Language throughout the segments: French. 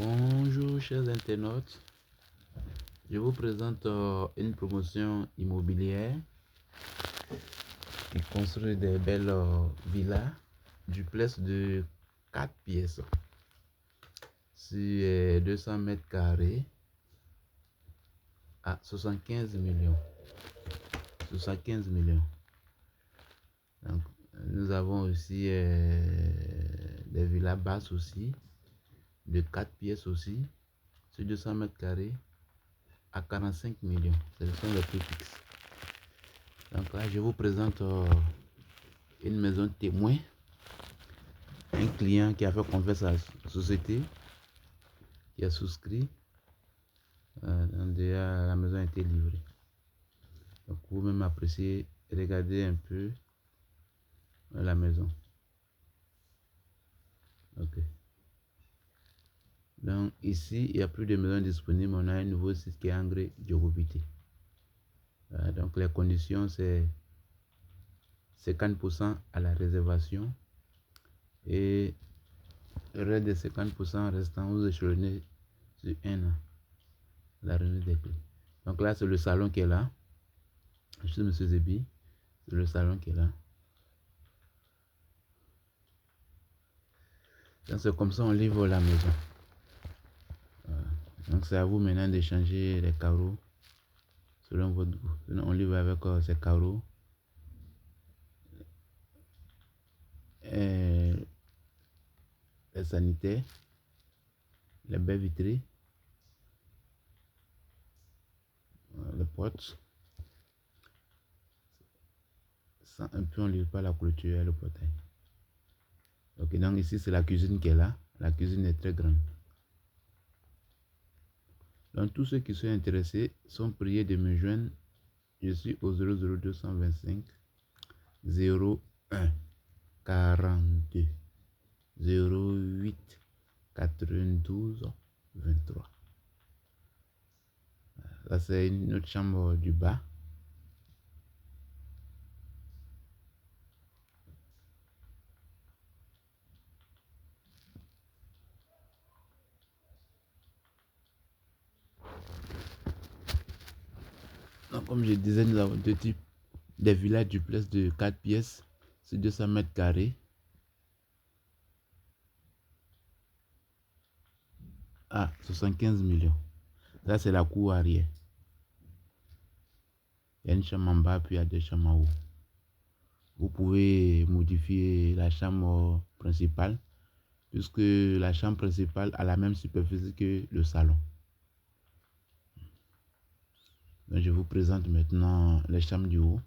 Bonjour chers internautes, je vous présente une promotion immobilière qui construit des belles villas duplex de 4 pièces sur 200 mètres carrés à 75 millions. 75 millions. Donc, nous avons aussi des villas basses aussi de 4 pièces aussi sur 200 mètres carrés à 45 millions. Ce sont les prix fixes. Donc là, je vous présente une maison témoin. Un client qui a fait confiance à la société, qui a souscrit. Déjà, la maison a été livrée. Donc, vous même apprécier, regardez un peu la maison. Ok. Donc, ici, il n'y a plus de maisons disponibles. On a un nouveau site qui est Angré Djogobité. Donc, les conditions, c'est 50% à la réservation et le reste des 50% restant, vous échelonnez sur 1 an la remise des clés. Donc là, c'est le salon qui est là. Je suis Monsieur Zebi. C'est le salon qui est là. Donc c'est comme ça on livre la maison. Donc c'est à vous maintenant d'échanger les carreaux selon votre goût. Sinon, on livre avec ces carreaux. Et les sanitaires, les baies vitrées, les portes. Un peu on livre pas la clôture et le portail. Ok, donc ici c'est la cuisine qui est là. La cuisine est très grande. Donc tous ceux qui sont intéressés sont priés de me joindre. Je suis au 00225 01 42 08 92 23. Ça c'est une autre chambre du bas. Donc, comme je disais, nous avons deux types. Des villas duplex de 4 pièces sur 200 mètres carrés à 75 millions. Là, c'est la cour arrière. Il y a une chambre en bas, puis il y a deux chambres en haut. Vous pouvez modifier la chambre principale, puisque la chambre principale a la même superficie que le salon. Donc, je vous présente maintenant les chambres du haut.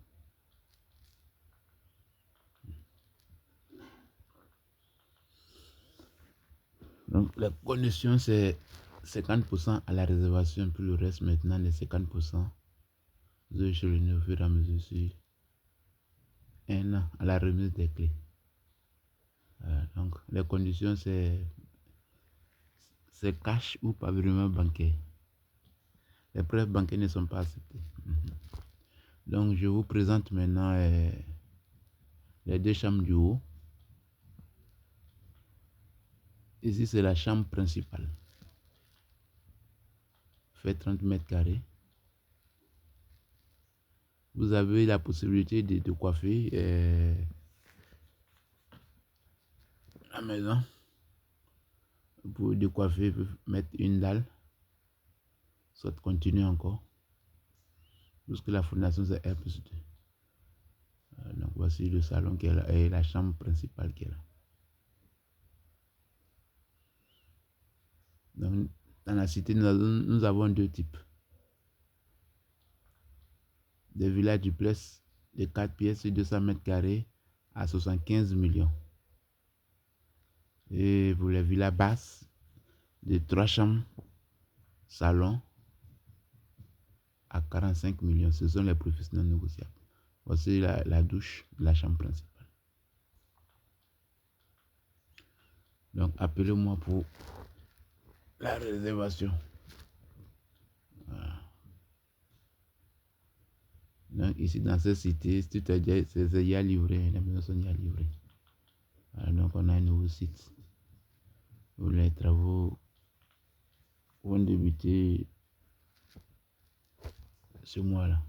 Donc, la condition, c'est 50% à la réservation, puis le reste maintenant, les 50%, vous échelonnez au fur et à mesure sur 1 an à la remise des clés. Donc, les conditions, c'est cash ou pas vraiment bancaire. Les prêts bancaires ne sont pas acceptés. Donc, je vous présente maintenant les deux chambres du haut. Ici, c'est la chambre principale. Fait 30 mètres carrés. Vous avez la possibilité de coiffer la maison. Vous pouvez décoiffer, mettre une dalle, soit continuer encore, puisque la fondation c'est R+2. Donc voici le salon qui est là et la chambre principale qui est là. Donc, dans la cité, nous avons deux types. Des villas duplex de 4 pièces sur 200 mètres carrés à 75 millions. Et pour les villas basses, de 3 chambres, salon, à 45 millions. Ce sont les prix non négociables. Voici la douche de la chambre principale. Donc, appelez-moi pour la réservation. Voilà. Donc, ici, dans cette cité, c'est déjà livré. Les maisons sont déjà livrées. Voilà, donc, on a un nouveau site où les travaux débuté ce mois-là.